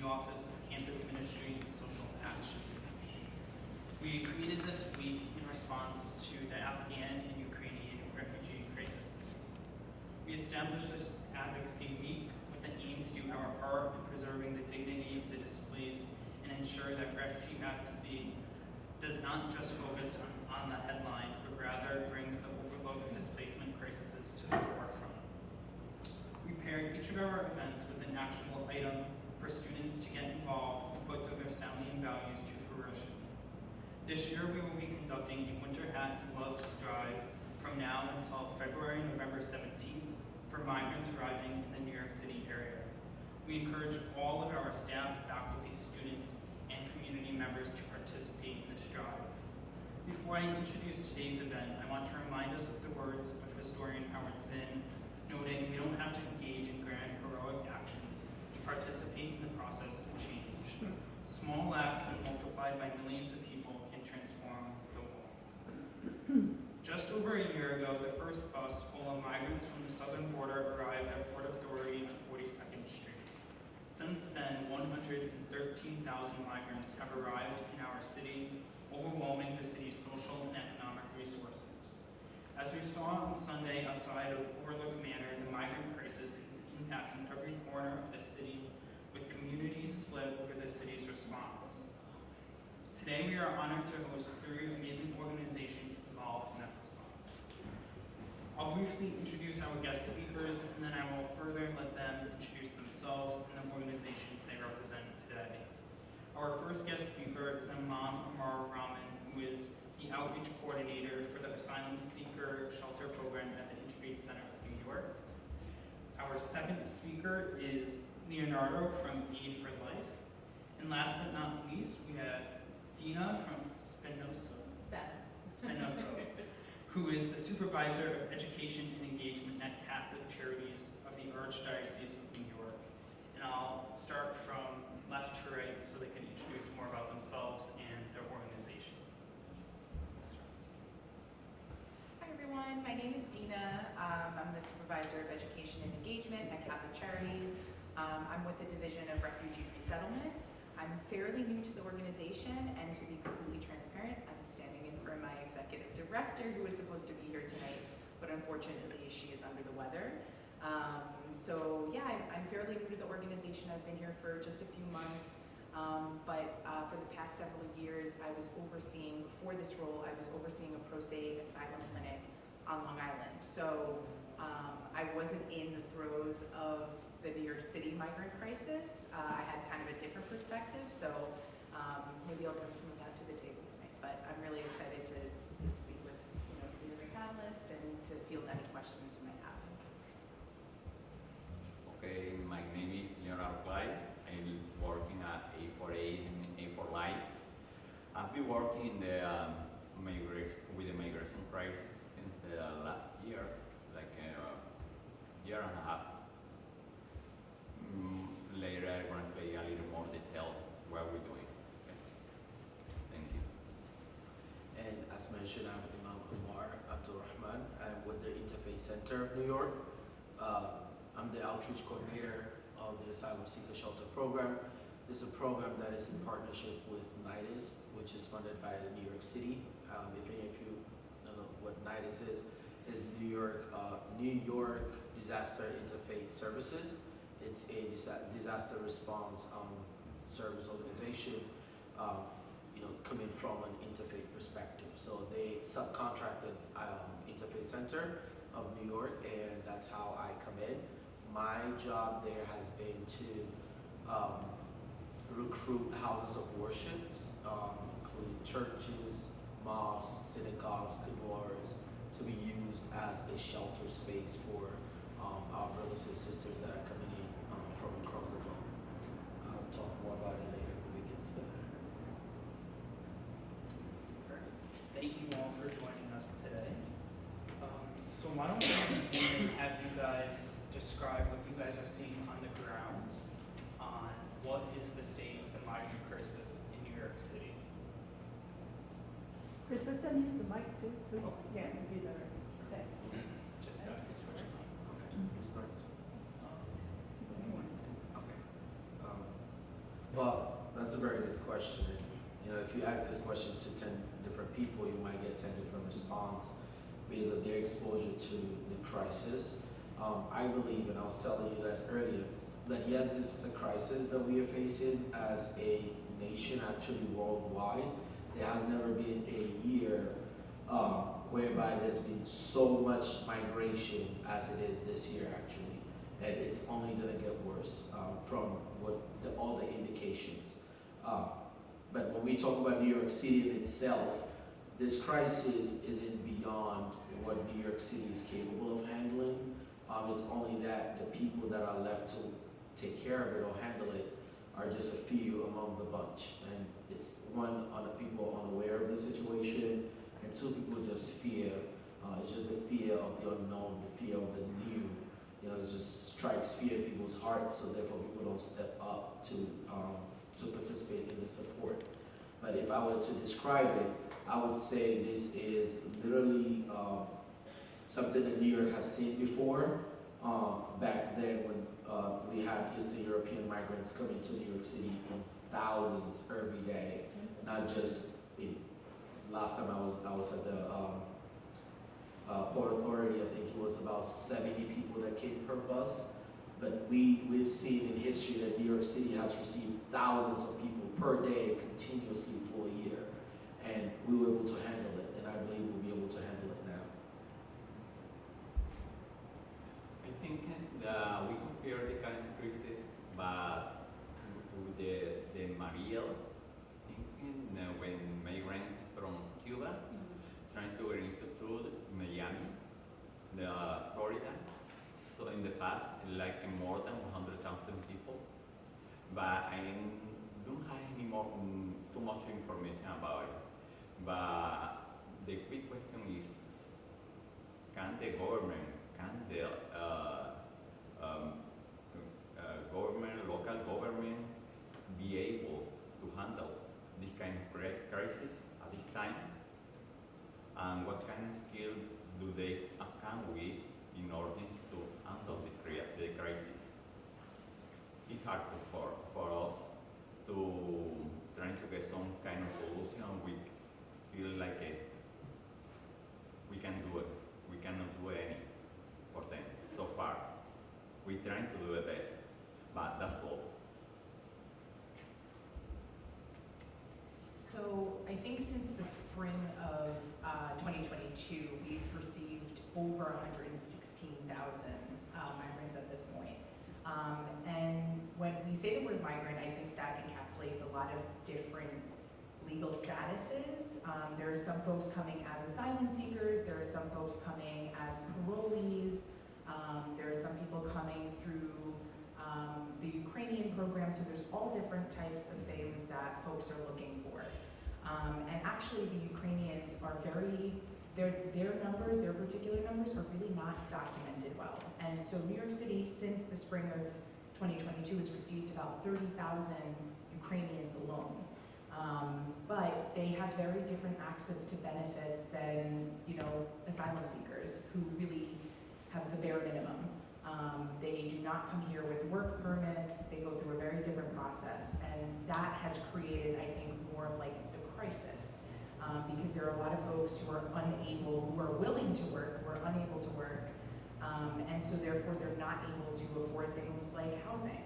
the Office of Campus Ministry and Social Action. We created this week in response to the Afghan and Ukrainian refugee crises. We established this Advocacy Week with the aim to do our part in preserving the dignity of the displaced and ensure that refugee advocacy does not just focus on the headlines, but rather brings the overlooked displacement crises to the forefront. We paired each of our events with an actionable item for students to get involved and put their salient values to fruition. This year we will be conducting a Winter Hat Gloves Drive from now until February, November 17th for migrants arriving in the New York City area. We encourage all of our staff, faculty, students, and community members to participate in this drive. Before I introduce today's event, I want to remind us of the words of historian Howard Zinn, noting we don't have to engage in grand heroic actions to participate in the process of change. Small acts when multiplied by millions of people can transform the world. Just over a year ago, the first bus full of migrants from the southern border arrived at Port Authority on 42nd Street. Since then, 113,000 migrants have arrived in our city, overwhelming the city's social and economic resources. As we saw on Sunday outside of Overlook Manor, the migrant crisis is impacting every corner of the city, with communities split over the city's response. Today we are honored to host 3 amazing organizations involved in that response. I'll briefly introduce our guest speakers, and then I will further let them introduce themselves and the organizations they represent today. Our first guest speaker is Imam Amar Rahman, who is the outreach coordinator for the Asylum Seeker Shelter Program at the Integrate Center of New York. Our second speaker is Leonardo from Aid for Life. And last but not least, we have Dina from Spinoza, who is the supervisor of education and engagement at Catholic Charities of the Archdiocese of New York. And I'll start from left to right so they can introduce more about themselves and their organization. Hi everyone, my name is Dina. I'm the supervisor of education and engagement at Catholic Charities. I'm with the Division of Refugee Resettlement. I'm fairly new to the organization, and to be completely transparent, I'm standing in for my executive director who is supposed to be here tonight, but unfortunately she is under the weather. So yeah, I'm fairly new to the organization. I've been here for just a few months, but for the past several years, I was overseeing, before this role, I was overseeing a pro se asylum clinic on Long Island. So I wasn't in the throes of the New York City migrant crisis. I had kind of a different perspective, so maybe I'll bring some of that to the table tonight. But I'm really excited to speak with the other panelists and to field any questions you might have. Okay, my name is Leonardo Clyde. I'm working at A4A and A4Life. I've been working in the with the migration crisis since the last year, like a year and a half. Later, I'm going to play a little more detail what we're doing. Okay. Thank you. And as mentioned, I'm Imam Amar Abdulrahman. I'm with the Interfaith Center of New York. I'm the outreach coordinator of the Asylum Seeker Shelter Program. This is a program that is in partnership with NIDIS, which is funded by the New York City. If any of you don't know what NIDIS is New York Disaster Interfaith Services. It's a disaster response service organization, coming from an interfaith perspective. So they subcontracted Interfaith Center of New York, and that's how I come in. My job there has been to recruit houses of worship, including churches, mosques, synagogues, quinoas, to be used as a shelter space for our brothers and sisters that are coming in from across the globe. I'll talk more about it later when we get to that. Thank you all for joining us today. So why don't we begin and have you guys describe what you guys are seeing on the ground on what is the state of the migrant crisis in New York City. Chris, let them use the mic too, please. Oh. Yeah, it'd be better. Thanks. Just got to switch it. Okay, it starts. Okay. very good question. And, you know, if you ask this question to 10 different people, you might get 10 different responses based on their exposure to the crisis. I believe, and I was telling you guys earlier, that yes, this is a crisis that we are facing as a nation, actually worldwide. There has never been a year whereby there's been so much migration as it is this year, actually. And it's only going to get worse from what all the indications. But when we talk about New York City in itself, this crisis isn't beyond what New York City is capable of handling. It's only that the people that are left to take care of it or handle it are just a few among the bunch. And it's one, on the people unaware of the situation, and two, people just fear. It's just the fear of the unknown, the fear of the new. You know, it just strikes fear in people's hearts, so therefore people don't step up to participate in the support. But if I were to describe it, I would say this is literally something that New York has seen before. Back then when we had Eastern European migrants coming to New York City in thousands every day, not just in, last time I was at the Port Authority, I think it was about 70 people that came per bus. But we've seen in history that New York City has received thousands of people per day continuously for a year. And we were able to handle it, and I believe we'll be able to handle it now. I think we compare the current crisis, but with the Mariel, thinking when migrants from Cuba trying to get into Miami, Florida. So in the past, like more than 100,000 people, but I don't have any more too much information about it. But the quick question is, can the government, local government, be able to handle this kind of crisis at this time? And what kind of skill do they come with in order to handle the crisis? It's hard for us to try to get some kind of solution. We feel like we can do it. We cannot do any for them so far. We're trying to do the best, but that's all. So I think since the spring of 2022, we've received over 116,000 migrants at this point. And when we say the word migrant, I think that encapsulates a lot of different legal statuses. There are some folks coming as asylum seekers, there are some folks coming as parolees, there are some people coming through the Ukrainian program, so there's all different types of things that folks are looking for. And actually the Ukrainians are their numbers, their particular numbers are really not documented well. And so New York City, since the spring of 2022, has received about 30,000 Ukrainians alone. But they have very different access to benefits than, asylum seekers who really have the bare minimum. They do not come here with work permits. They go through a very different process, and that has created, I think, more of like the crisis, because there are a lot of folks who are willing to work, who are unable to work, and so therefore they're not able to afford things like housing.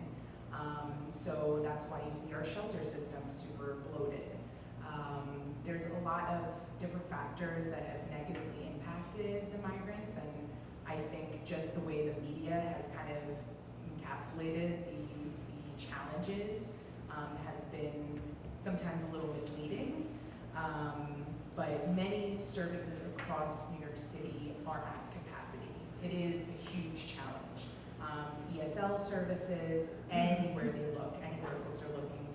So that's why you see our shelter system super bloated. There's a lot of different factors that have negatively impacted the migrants, and I think just the way the media has kind of encapsulated the challenges has been sometimes a little misleading. But many services across New York City are at capacity. It is a huge challenge. ESL services, anywhere they look, anywhere folks are looking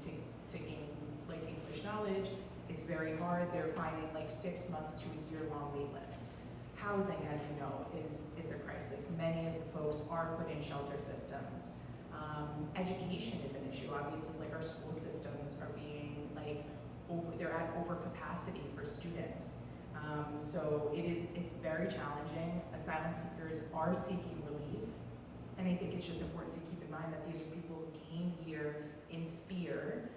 to gain like English knowledge, it's very hard. They're finding like 6 month to a year-long wait list. Housing, as you know, is a crisis. Many of the folks are put in shelter systems. Education is an issue. Obviously, like our school systems are being they're at overcapacity for students. So it's very challenging. Asylum seekers are seeking relief. And I think it's just important to keep in mind that these are people who came here in fear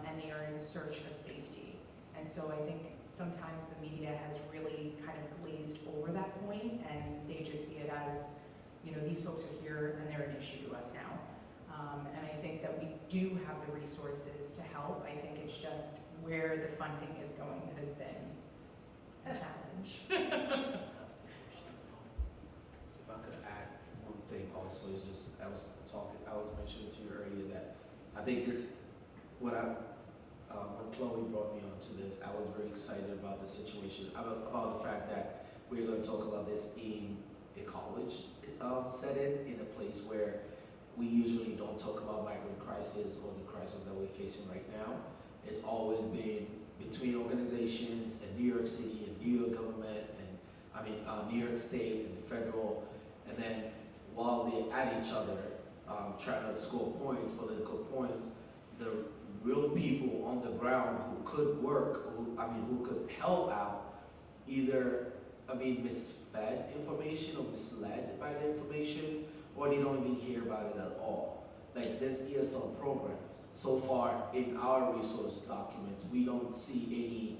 and they are in search of safety. And so I think sometimes the media has really kind of glazed over that point, and they just see it as, these folks are here and they're an issue to us now. And I think that we do have the resources to help. I think it's just where the funding is going that has been a challenge. That's the question. If I could add one thing also, is just, I was mentioning to you earlier that I think when Chloe brought me onto this, I was very excited about the situation, about the fact that we're going to talk about this in a college setting, in a place where we usually don't talk about migrant crisis or the crisis that we're facing right now. It's always been between organizations and New York City and New York government and New York State and the federal, and then while they at each other, trying to score points, political points, the real people on the ground who could work, who could help out, either misfed information or misled by the information, or they don't even hear about it at all. Like this ESL program, so far in our resource documents, we don't see any,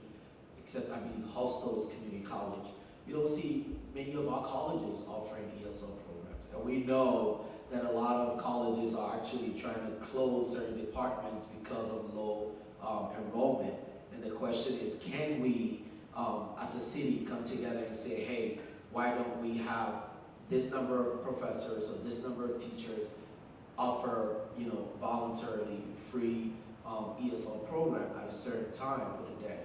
except Hostos Community College, we don't see many of our colleges offering ESL programs. And we know that a lot of colleges are actually trying to close certain departments because of low enrollment. And the question is, can we, as a city, come together and say, hey, why don't we have this number of professors or this number of teachers offer, voluntarily free ESL program at a certain time of the day?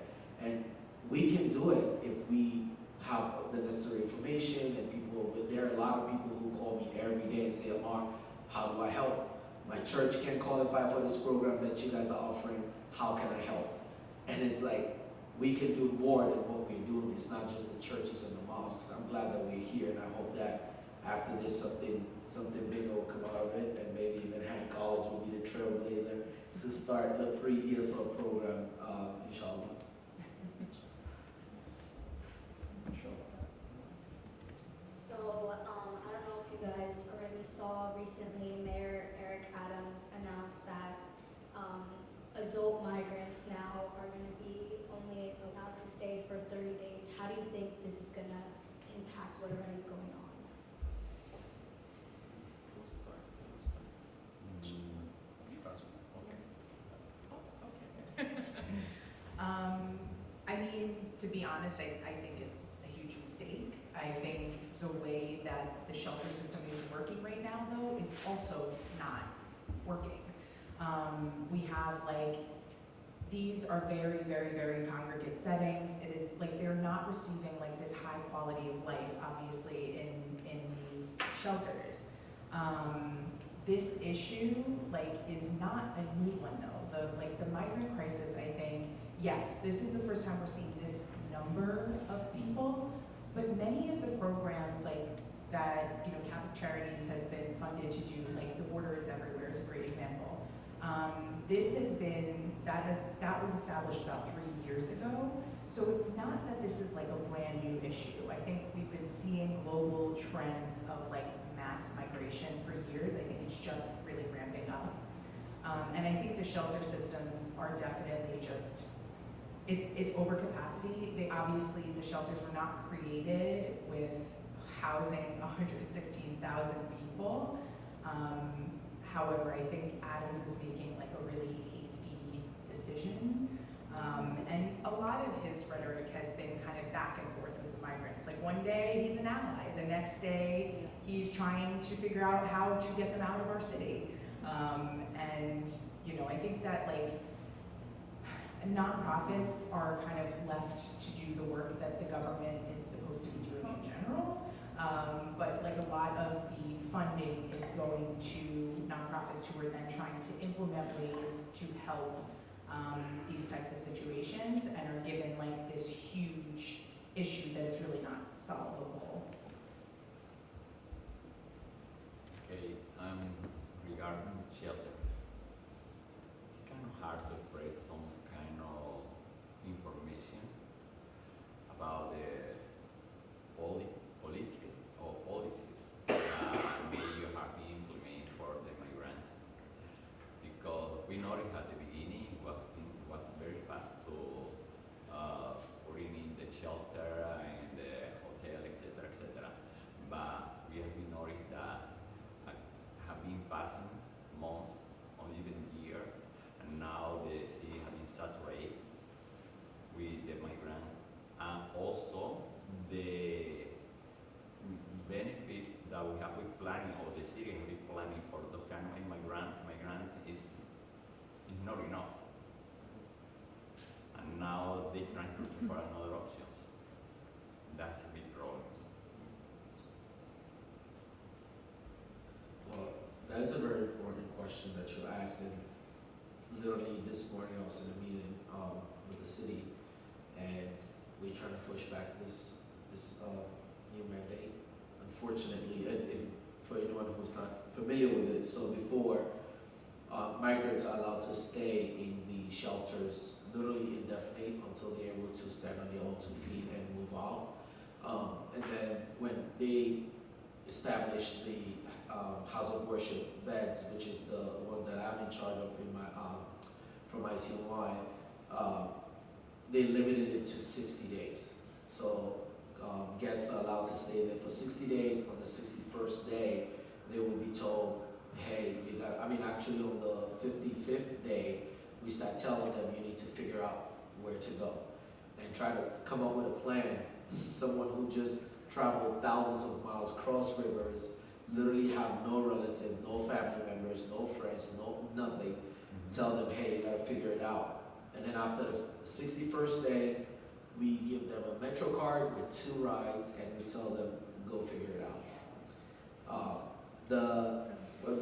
And we can do it if we have the necessary information and people. But there are a lot of people who call me every day and say, Amar, how do I help? My church can't qualify for this program that you guys are offering. How can I help? And it's like, we can do more than what we're doing. It's not just the churches and the mosques. I'm glad that we're here, and I hope that after this, something big will come out of it, and maybe Manhattan College will be the trailblazer to start the free ESL program, inshallah. So, I don't know if you guys already saw recently, Mayor Eric Adams announced that adult migrants now are going to be only allowed to stay for 30 days. How do you think this is going to impact what already is going on? To be honest, I think it's a huge mistake. I think the way that the shelter system is working right now, though, is also not working. We have these are very, very, very congregate settings. It is they're not receiving this high quality of life, obviously, in these shelters. This issue is not a new one, though. The migrant crisis, I think, yes, this is the first time we're seeing this number of people, but many of the programs that Catholic Charities has been funded to do, The Border is Everywhere is a great example. This has been, that was established about 3 years ago, so it's not that this is a brand new issue. I think we've been seeing global trends of mass migration for years. I think it's just really ramping up. And I think the shelter systems are definitely just, it's overcapacity. Obviously, the shelters were not created with housing 116,000 people. However, I think Adams is making a really hasty decision. And a lot of his rhetoric has been kind of back and forth with the migrants. One day he's an ally, the next day he's trying to figure out how to get them out of our city. And I think that nonprofits are kind of left to do the work that the government is supposed to be doing in general. But a lot of the funding is going to nonprofits who are then trying to implement ways to help these types of situations, and are given this huge issue that is really not solvable. Okay, regarding shelter, it's kind of hard to express some kind of information about the politics or policies that may you have been implemented for the migrant, because we noticed at the beginning it was question that you asked, and literally this morning I was in a meeting with the city, and we're trying to push back this new mandate. Unfortunately, and for anyone who's not familiar with it, so before, migrants are allowed to stay in the shelters literally indefinite until they're able to stand on their own 2 feet and move out. And then when they established the house of worship beds, which is the one that I'm in charge of in my from ICNY, they limited it to 60 days. So guests are allowed to stay there for 60 days. On the 61st day, they will be told, hey, you got, actually on the 55th day, we start telling them you need to figure out where to go and try to come up with a plan. Someone who just traveled thousands of miles, cross rivers, literally have no relative, no family members, no friends, no nothing. Tell them, hey, you gotta figure it out. And then after the 61st day, we give them a Metro card with 2 rides, and we tell them, go figure it out.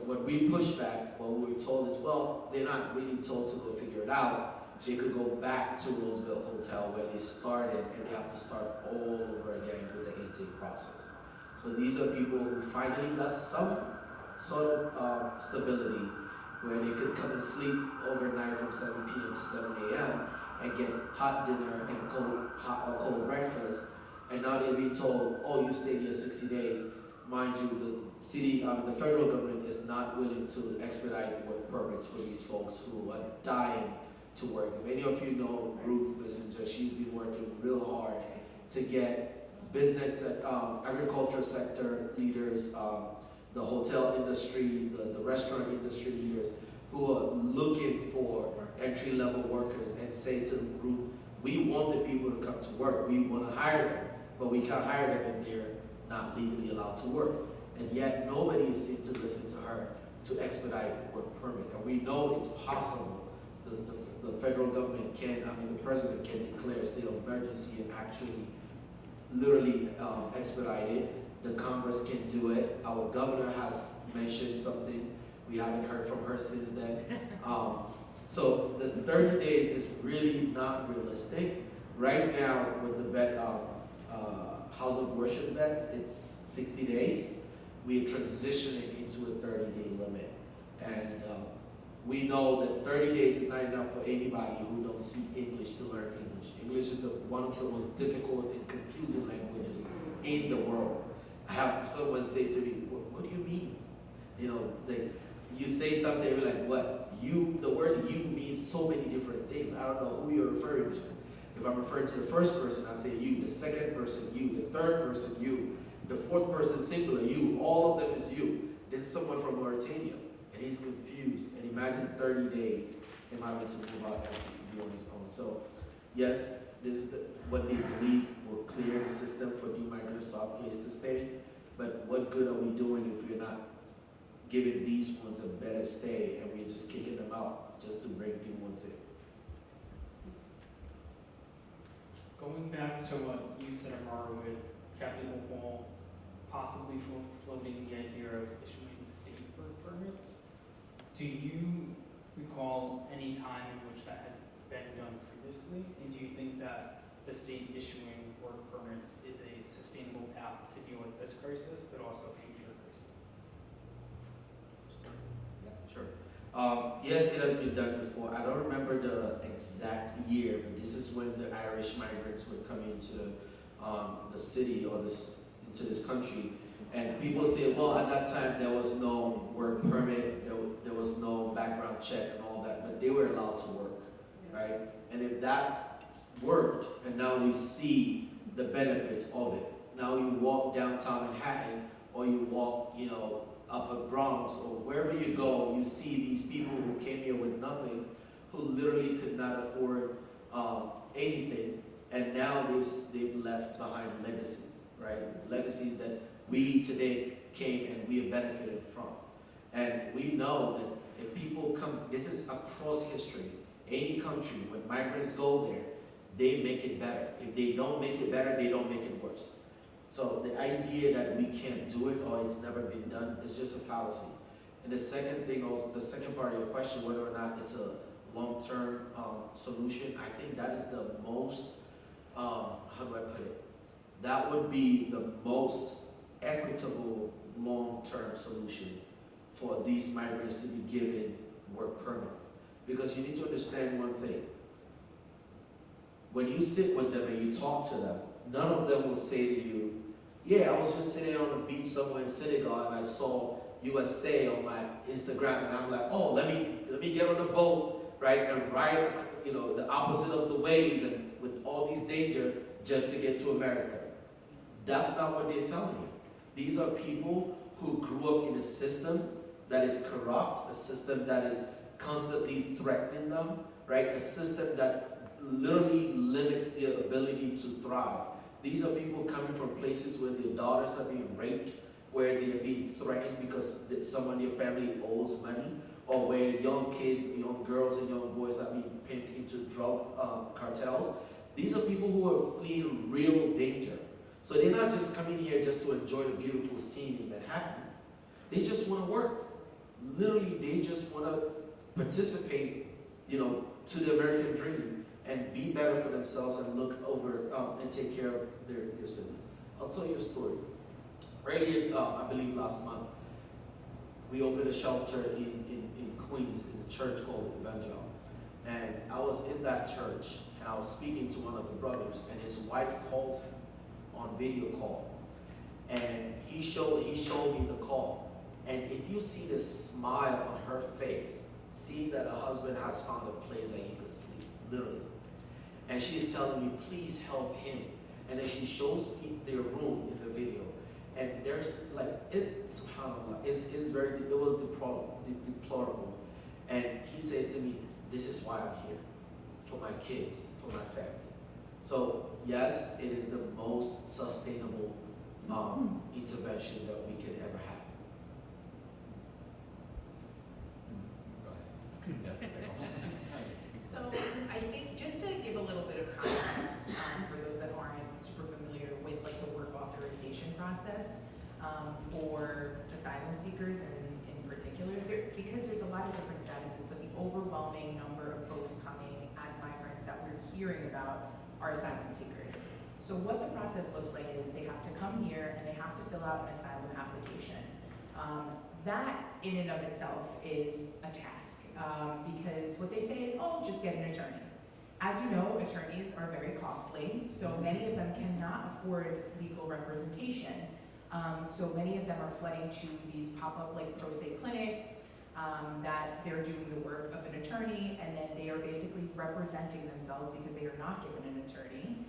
What we push back, what we were told is, well, they're not really told to go figure it out. They could go back to Roosevelt Hotel where they started, and they have to start all over again with the intake process. So these are people who finally got some sort of stability, where they could come and sleep overnight from 7 p.m. to 7 a.m. and get hot dinner and cold breakfast. And now they're being told, oh, you stayed here 60 days. Mind you, the city, the federal government is not willing to expedite work permits for these folks who are dying to work. If any of you know Ruth Messenger, she's been working real hard to get business, agriculture sector leaders, the hotel industry, the restaurant industry leaders who are looking for entry-level workers and say to Ruth, we want the people to come to work. We want to hire them, but we can't hire them if they're not legally allowed to work. And yet nobody seems to listen to her to expedite work permit. And we know it's possible. The federal government can, the president can declare a state of emergency and actually literally expedite it. The Congress can do it. Our governor has mentioned something. We haven't heard from her since then. So this 30 days is really not realistic. Right now with the bed, house of worship beds, it's 60 days. We're transitioning into a 30-day limit. And we know that 30 days is not enough for anybody who don't speak English to learn English. English is one of the most difficult and confusing languages in the world. I have someone say to me, what do you mean? You say something, you're like, what? The word you means so many different things. I don't know who you're referring to. If I'm referring to the first person, I say you. The second person, you. The third person, you. The fourth person, singular, you. All of them is you. This is someone from Mauritania, and he's confused. And imagine 30 days him having to move out and be on his own. So, yes, this is what they believe will clear the system for new migrants to have a place to stay. But what good are we doing if we're not giving these ones a better stay and we're just kicking them out just to bring new ones in? Going back to what you said, Amara, with Kathy Wall possibly floating the idea of issuing state work permits, do you recall any time in which that has been done previously? And do you think that the state issuing work permits is a sustainable path to deal with this crisis, but also future crises? Yeah, sure. Yes, it has been done before. I don't remember the exact year, but this is when the Irish migrants would come into the city or into this country. And people say, well, at that time there was no work permit, there was no background check and all that, but they were allowed to work, right? And if that worked, and now we see the benefits of it. Now you walk downtown Manhattan, or you walk, Upper Bronx, or wherever you go, you see these people who came here with nothing, who literally could not afford anything, and now they've left behind legacy, right? Legacy that we today came and we have benefited from. And we know that if people come, this is across history, any country, when migrants go there, they make it better. If they don't make it better, they don't make it worse. So the idea that we can't do it or it's never been done is just a fallacy. And the second thing also, the second part of your question, whether or not it's a long-term solution, I think that is the most, how do I put it? That would be the most equitable long-term solution for these migrants to be given work permit. Because you need to understand one thing. When you sit with them and you talk to them, none of them will say to you, yeah, I was just sitting on the beach somewhere in Senegal and I saw USA on my Instagram and I'm like, oh, let me get on the boat, right, and ride, the opposite of the waves and with all these danger just to get to America. That's not what they're telling you. These are people who grew up in a system that is corrupt, a system that is constantly threatening them, right? A system that literally limits their ability to thrive. These are people coming from places where their daughters are being raped, where they are being threatened because someone in their family owes money, or where young kids, young girls and young boys are being pimped into drug cartels. These are people who are fleeing real danger. So they're not just coming here just to enjoy the beautiful scene in Manhattan. They just want to work. Literally, they just want to participate, to the American dream and be better for themselves and look over and take care of their siblings. I'll tell you a story. Earlier, I believe last month, we opened a shelter in Queens in a church called Evangel. And I was in that church and I was speaking to one of the brothers and his wife calls him on video call. And he showed me the call. And if you see the smile on her face, see that her husband has found a place that he could sleep, literally. And she's telling me, please help him. And then she shows me their room in the video. And there's subhanAllah, it was deplorable. And he says to me, this is why I'm here, for my kids, for my family. So yes, it is the most sustainable intervention that we can ever have. So I think just to give a little bit of context for those that aren't super familiar with the work authorization process for asylum seekers in particular, because there's a lot of different statuses, but the overwhelming number of folks coming as migrants that we're hearing about are asylum seekers. So what the process looks like is they have to come here and they have to fill out an asylum application. That in and of itself is a task because what they say is, oh, just get an attorney. As you know, attorneys are very costly, so many of them cannot afford legal representation. So many of them are flooding to these pop-up pro se clinics that they're doing the work of an attorney, and then they are basically representing themselves because they are not given an attorney.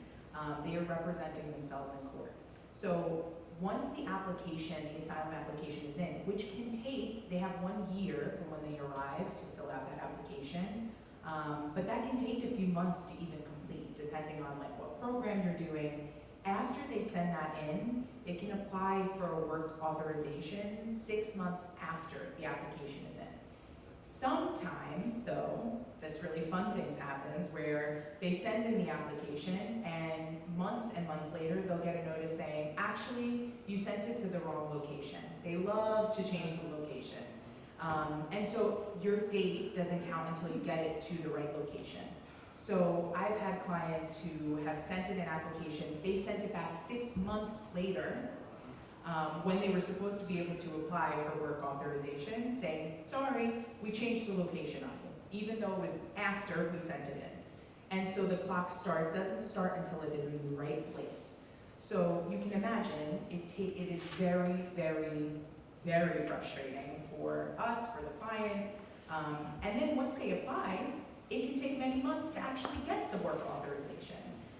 They are representing themselves in court. So once the asylum application is in, which can take, they have 1 year from when they arrive to fill out that application, but that can take a few months to even complete, depending on what program you're doing. After they send that in, they can apply for a work authorization 6 months after the application is in. Sometimes, though, this really fun thing happens where they send in the application and months later they'll get a notice saying, actually, you sent it to the wrong location. They love to change the location. And so your date doesn't count until you get it to the right location. So I've had clients who have sent in an application, they sent it back 6 months later when they were supposed to be able to apply for work authorization, saying, sorry, we changed the location on you, even though it was after we sent it in. And so the clock doesn't start until it is in the right place. So you can imagine, it is very, very, very frustrating for us, for the client. And then once they apply, it can take many months to actually get the work authorization.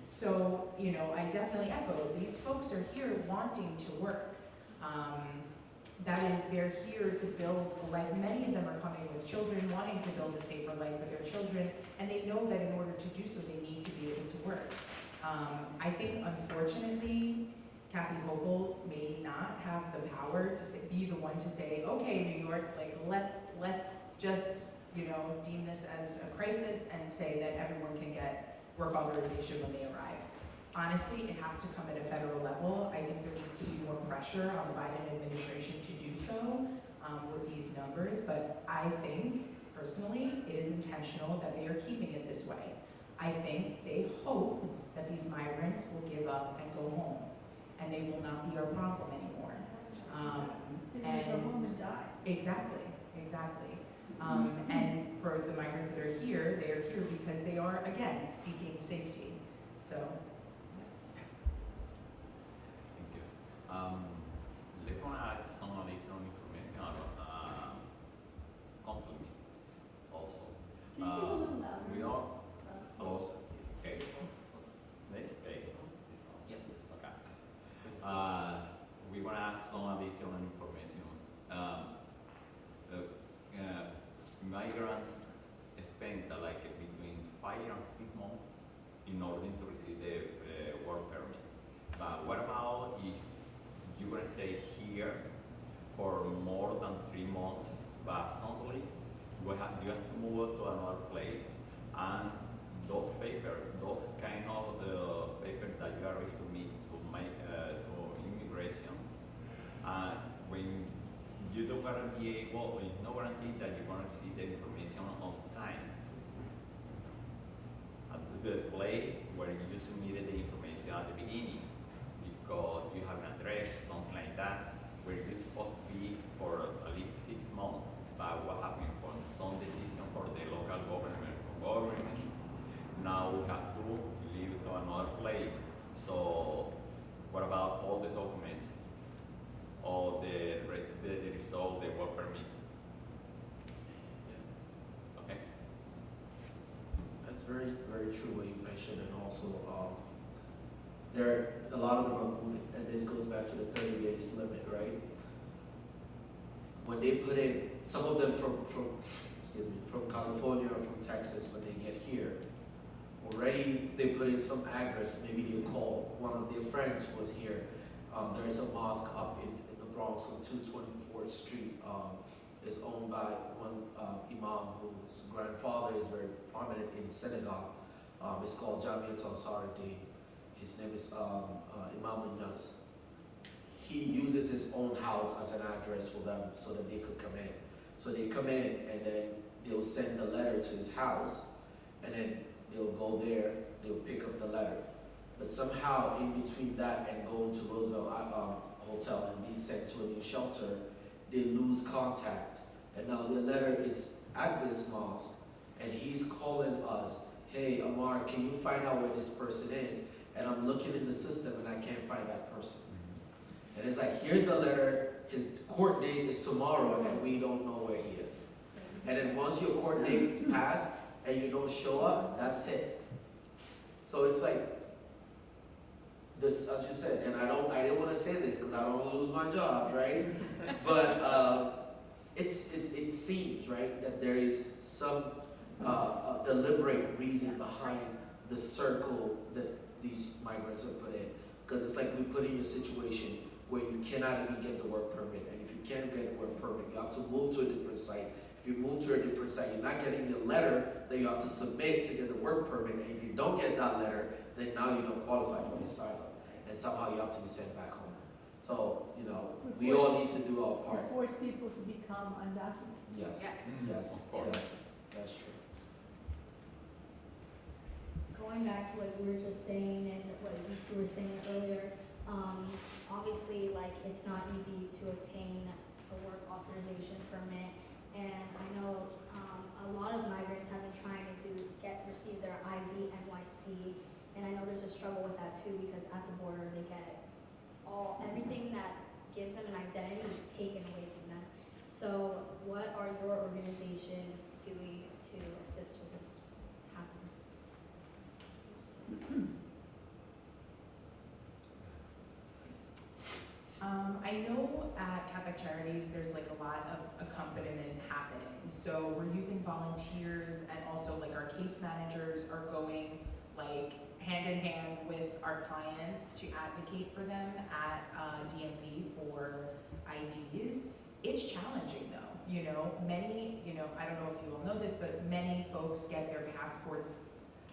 So, I definitely echo, these folks are here wanting to work. They're here to build a life. Many of them are coming with children, wanting to build a safer life for their children, and they know that in order to do so, they need to be able to work. I think, unfortunately, Kathy Hochul may not have the power to be the one to say, okay, New York, let's just, deem this as a crisis and say that everyone can get work authorization when they arrive. honestly, it has to come at a federal level. I think there needs to be more pressure on the Biden administration to do so with these numbers, but I think, personally, it is intentional that they are keeping it this way. I think they hope that these migrants will give up and go home, and they will not be our problem anymore. They go home and die. Exactly, exactly. And for the migrants that are here, they are here because they are, again, seeking safety. So, Thank you. Let's want to add some additional information about compliment also. Can you speak a little louder? We are, Also, okay, let's pay. yes. Okay. We want to add some additional information. The migrant spent like between 5 and 6 months in order to receive the work permit. But what about if you're going to stay here for more than 3 months, but suddenly you have to move to another place, and those papers, those kind of papers that you are to submit to immigration, when you don't gonna be able, it's no guarantee that you're gonna receive the information on time. At the place where you submitted the information at the beginning, because you have an address, something like that, where you're supposed to be for at least 6 months. But what happened for some decision for the local government, now we have to leave to another place. So what about all the documents? All the result, the work permit? Okay? That's very, very true what you mentioned, and also, a lot of them are moving, and this goes back to the 30 days limit, right? When they put in, some of them from California or from Texas, when they get here, already they put in some address, maybe they call one of their friends who was here. There is a mosque up in the Bronx on 224th Street. It's owned by one imam whose grandfather is very prominent in Senegal. It's called Jamiat al-Ansar-Din. His name is Imam Munyas. He uses his own house as an address for them so that they could come in. So they come in, and then they'll send the letter to his house, and then they'll go there, they'll pick up the letter. But somehow in between that and going to Roosevelt Hotel and be sent to a new shelter, they lose contact. And now the letter is at this mosque, and he's calling us, hey, Amar, can you find out where this person is? And I'm looking in the system and I can't find that person. And it's like, here's the letter, his court date is tomorrow, and we don't know where he is. And then once your court date is passed and you don't show up, that's it. So it's like, this, as you said, and I didn't want to say this because I don't want to lose my job, right? But it seems, right, that there is some deliberate reason behind the circle that these migrants are put in. Because it's like we put in a situation where you cannot even get the work permit, and if you can't get a work permit, you have to move to a different site. If you move to a different site, you're not getting your letter that you have to submit to get the work permit, and if you don't get that letter, then now you don't qualify for the asylum, and somehow you have to be sent back home. So, you know, we all need to do our part. To force people to become undocumented. Yes, Yes. yes, Of course. yes, that's true. Going back to what you were just saying and what you two were saying earlier, obviously, like, it's not easy to attain a work authorization permit, and I know a lot of migrants have been trying to receive their ID NYC, and I know there's a struggle with that too, because at the border they get everything that gives them an identity is taken away from them. So what are your organizations doing to assist with this happening? I know at Catholic Charities, there's like a lot of accompaniment happening. So we're using volunteers, and also like our case managers are going like hand in hand with our clients to advocate for them at DMV for IDs. It's challenging though, you know, many, you know, I don't know if you all know this, but many folks get their passports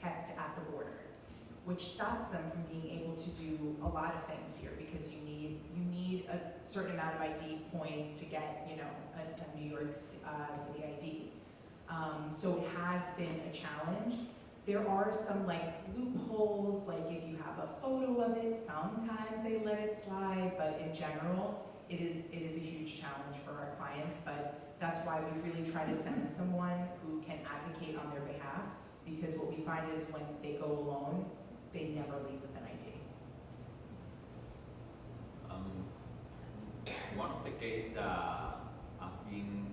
kept at the border. which stops them from being able to do a lot of things here because you need a certain amount of ID points to get, you know, a New York City ID. So it has been a challenge. There are some like loopholes, like if you have a photo of it, sometimes they let it slide, but in general, it is a huge challenge for our clients, but that's why we really try to send someone who can advocate on their behalf, because what we find is when they go alone, they never leave with an ID. One of the cases that have been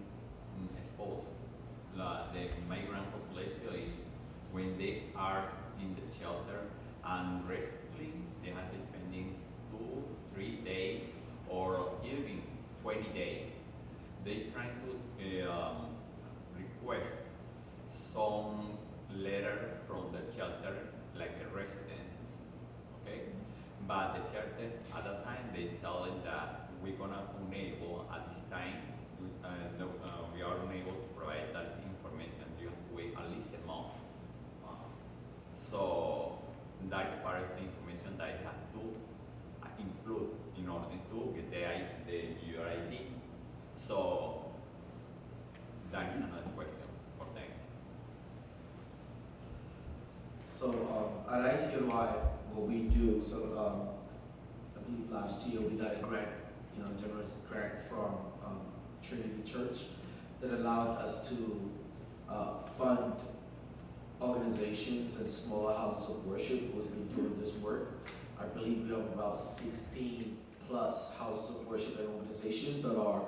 exposed, the migrant population is when they are in the shelter and recently they have been spending 2, 3 days or even 20 days. They try to request some letter from the shelter, like a residence, okay? But the shelter at that time they tell them that we're gonna unable at this time. We are unable to provide that information. You have to wait at least a month. So that is part of the information that you have to include in order to get your ID. So that is another question for them. So at ICNY, what we do, I believe last year we got a grant, you know, generous grant from Trinity Church that allowed us to fund organizations and smaller houses of worship who's been doing this work. I believe we have about 16 plus houses of worship and organizations that are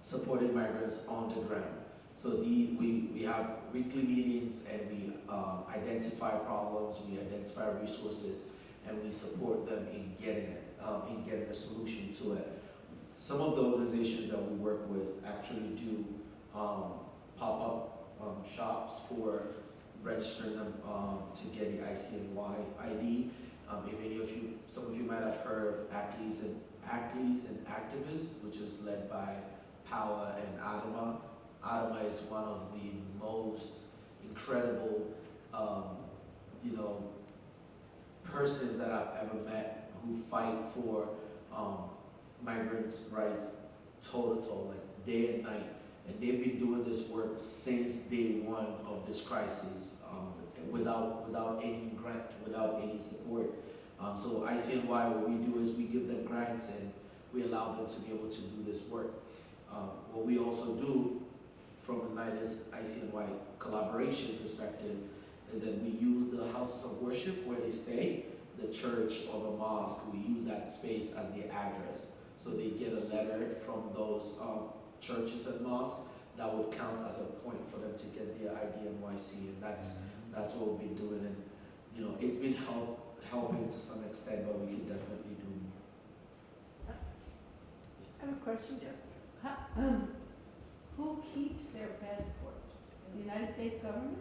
supporting migrants on the ground. So we have weekly meetings and we identify problems, we identify resources, and we support them in getting a solution to it. Some of the organizations that we work with actually do pop-up shops for registering them to get the ICNY ID. If any of you, some of you might have heard of Athletes and Activists, which is led by Power and Adama. Adama is one of the most incredible, persons that I've ever met who fight for migrants' rights toe to toe, like day and night. And they've been doing this work since day one of this crisis, without any grant, without any support. So ICNY, what we do is we give them grants and we allow them to be able to do this work. What we also do from a NIDIS ICNY collaboration perspective is that we use the houses of worship where they stay, the church or the mosque, we use that space as the address. So they get a letter from those churches and mosques that would count as a point for them to get their IDNYC, and that's what we've been doing. And you know, it's been helping to some extent, but we can definitely do more. I have a question, Jessica. Who keeps their passport? The United States government?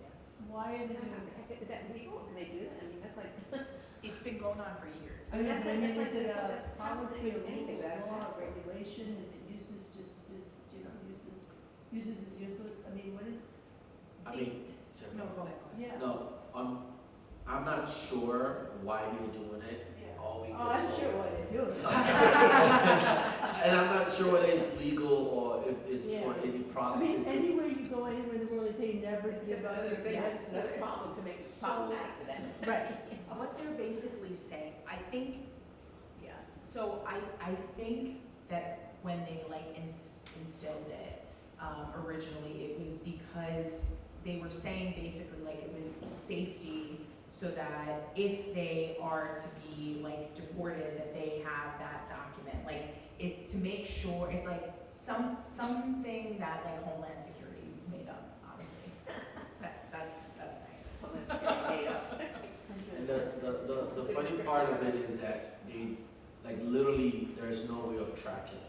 Yes. Why are they doing that? Is that legal? Can they do that? I mean, that's like, It's been going on for years. I mean, That's like- is that's it like- a that's policy or anything that law, happens. regulation? Is it uses is useless? I mean, what is? I mean, No, go ahead. Yeah. no, I'm not sure why they're doing it. Yeah. All we Oh, get I'm told- sure why they're doing it. And I'm not sure whether it's legal or if it's for Yeah. any I mean, processes. anywhere you go, anywhere in the world, they say never it's give just up another your thing, that's passport. another problem to make So- problematic for them. Right. What they're basically saying, I think, Yeah. so I think that when they like instilled it, originally, it was because they were saying basically like it was safety so that if they are to be like deported, that they have that document. Like it's to make sure, it's like something that like Homeland Security made up, honestly. That's nice. Well, that's getting made up. And the funny part of it is that they, like literally, there's no way of tracking it.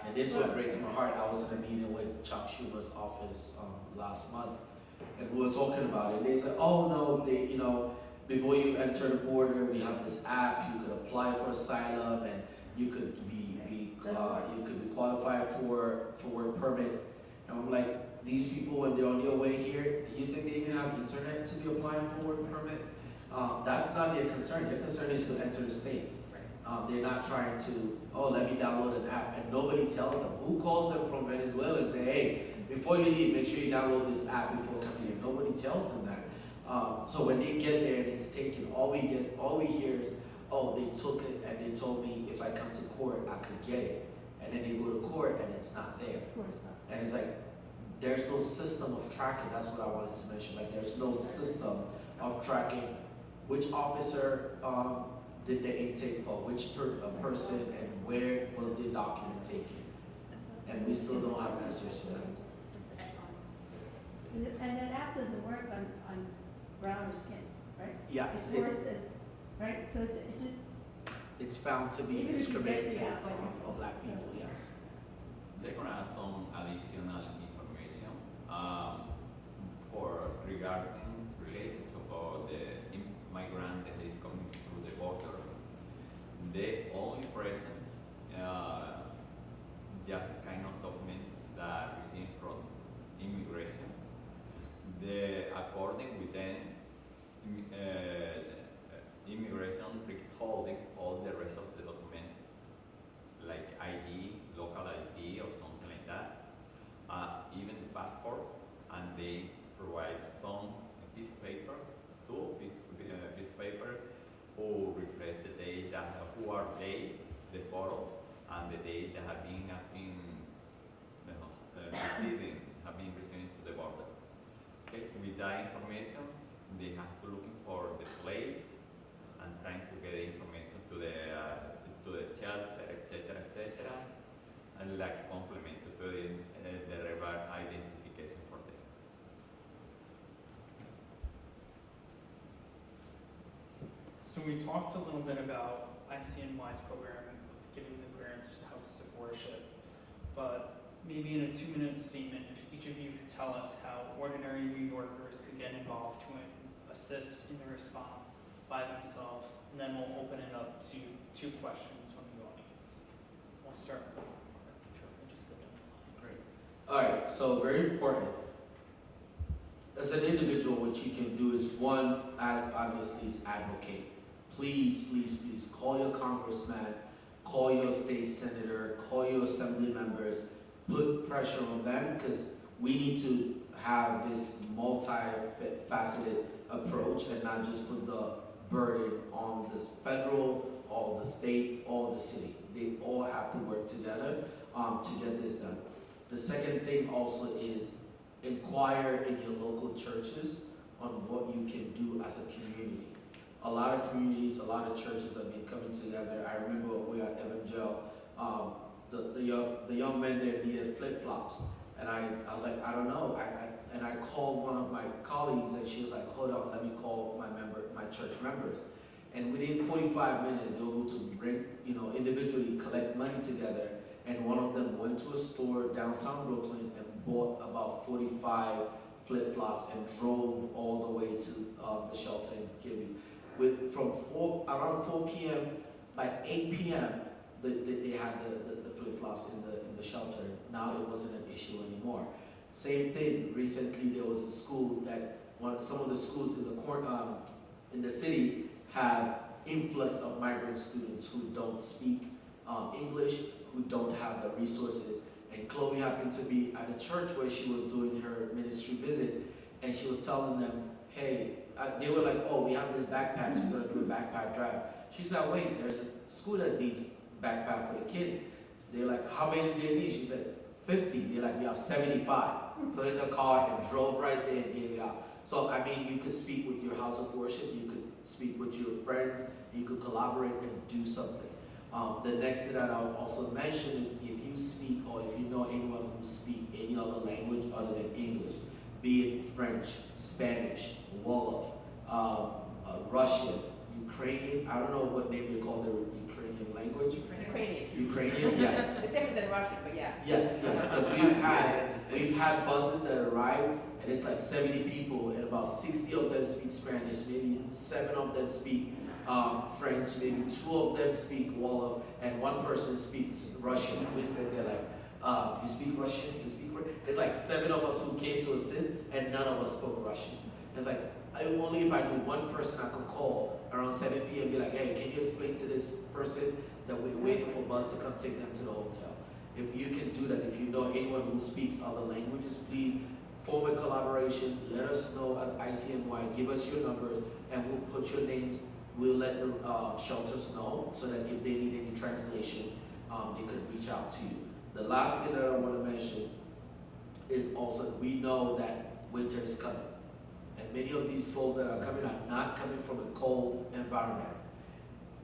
And this is what breaks my heart. I was in a meeting with Chuck Schumer's office last month, and we were talking about it. They said, "Oh no, before you enter the border, we have this app. You could apply for asylum, and you could be qualified for work permit." And I'm like, these people, when they're on their way here, you think they even have internet to be applying for work permit? That's not their concern. Their concern is to enter the States. They're not trying to, oh, let me download an app, and nobody tells them. Who calls them from Venezuela and say, hey, before you leave, make sure you download this app before coming here. Nobody tells them that. So when they get there and it's taken, all we hear is, oh, they took it and they told me if I come to court, I could get it. And then they go to court and it's not there. Of course not. And it's like, there's no system of tracking. That's what I wanted to mention. Like, there's no system of tracking which officer did the intake for, which person, and where was the document taken. And we still don't have answers for that. And that app doesn't work on brown skin, right? Yeah, It's worse as, right? So it's just, it's found to be even if you get the discriminating app, like, for black people, yes. They're gonna add some additional information for regarding related to the migrant that is coming through the border. They only present just kind of document that received from immigration. According with them, immigration withholding all the rest of the document, like ID, local ID or something like that, even the passport, and they provide some piece of paper, piece of paper, who reflect the date that who are they, the photo, and the date that have been receiving to the border. Okay, with that information, they have to looking for the place and trying to get information to the shelter, etc., and like complement to the regular identification for them. So we talked a little bit about ICNY's program of giving the grants to houses of worship, but maybe in a 2-minute statement, if each of you could tell us how ordinary New Yorkers could get involved to assist in the response by themselves, and then we'll open it up to 2 questions from the audience. We'll start with just go down the line. Great. All right, so very important. As an individual, what you can do is, one, obviously, is advocate. Please, please, please call your congressman, call your state senator, call your assembly members, put pressure on them, because we need to have this multifaceted approach and not just put the burden on the federal, or the state, or the city. They all have to work together to get this done. The second thing also is inquire in your local churches on what you can do as a community. A lot of communities, a lot of churches have been coming together. I remember when we were at Evangel, the young men there needed flip-flops. And I was like, I don't know. And I called one of my colleagues, and she was like, hold on, let me call my church members. And within 45 minutes, they were able to bring, individually collect money together. And one of them went to a store downtown Brooklyn and bought about 45 flip-flops and drove all the way to the shelter in Gibby. Around 4 p.m., by 8 p.m., they had the flip-flops in the shelter. Now it wasn't an issue anymore. Same thing, recently there was a school that, some of the schools in the city have influx of migrant students who don't speak English, who don't have the resources. And Chloe happened to be at a church where she was doing her ministry visit, and she was telling them, hey, they were like, oh, we have this backpacks, we're gonna do a backpack drive. She said, wait, there's a school that needs backpack for the kids. They're like, how many do they need? She said, 50. They're like, we have 75. Put it in the car and drove right there and gave it out. So, I mean, you could speak with your house of worship, you could speak with your friends, you could collaborate and do something. The next thing that I would also mention is if you speak, or if you know anyone who speaks any other language other than English, be it French, Spanish, Wolof, Russian, Ukrainian, I don't know what name they call the Ukrainian language. Ukrainian, yes. It's different than Russian, but yeah. Yes, because we've had buses that arrive, and it's like 70 people, and about 60 of them speak Spanish, maybe 7 of them speak French, maybe 2 of them speak Wolof, and 1 person speaks Russian. And we stand there like, you speak Russian, you speak Russian. It's like 7 of us who came to assist, and none of us spoke Russian. It's like, only if I knew one person I could call around 7 p.m. and be like, hey, can you explain to this person that we're waiting for bus to come take them to the hotel? If you can do that, if you know anyone who speaks other languages, please form a collaboration. Let us know at ICMY. Give us your numbers, and we'll put your names. We'll let the shelters know so that if they need any translation, they could reach out to you. The last thing that I want to mention is also we know that winter is coming. And many of these folks that are coming are not coming from a cold environment.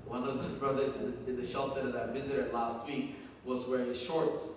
One of the brothers in the shelter that I visited last week was wearing shorts,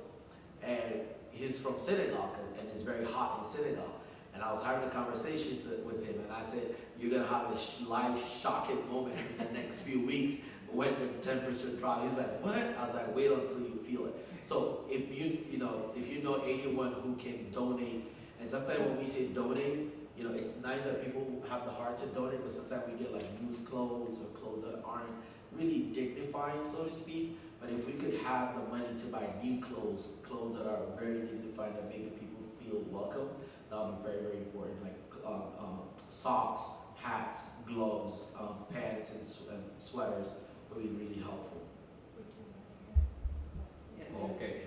and he's from Senegal, and it's very hot in Senegal. And I was having a conversation with him, and I said, you're gonna have a life-shocking moment in the next few weeks when the temperature drops. He's like, what? I was like, wait until you feel it. So if you know anyone who can donate, and sometimes when we say donate, it's nice that people have the heart to donate, but sometimes we get like used clothes or clothes that aren't really dignifying, so to speak. But if we could have the money to buy new clothes that are very dignified, that make people feel welcome, that would be very, very important. Like socks, hats, gloves, pants, and sweaters would be really helpful. Okay.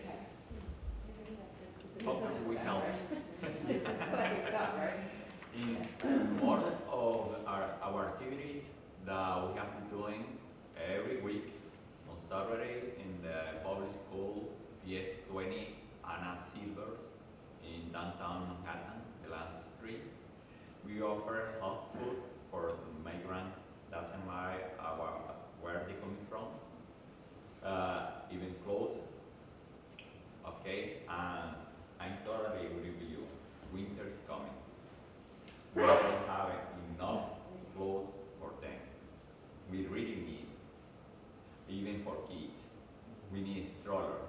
Hopefully we help. Collecting stuff, right? In more of our activities that we have been doing every week on Saturday in the public school PS20 Anna Silvers in downtown Manhattan, Delancey Street. We offer hot food for migrant, doesn't matter where they coming from, even clothes. Okay, and I'm totally agree with you. Winter is coming. We don't have enough clothes for them. We really need, even for kids, we need strollers.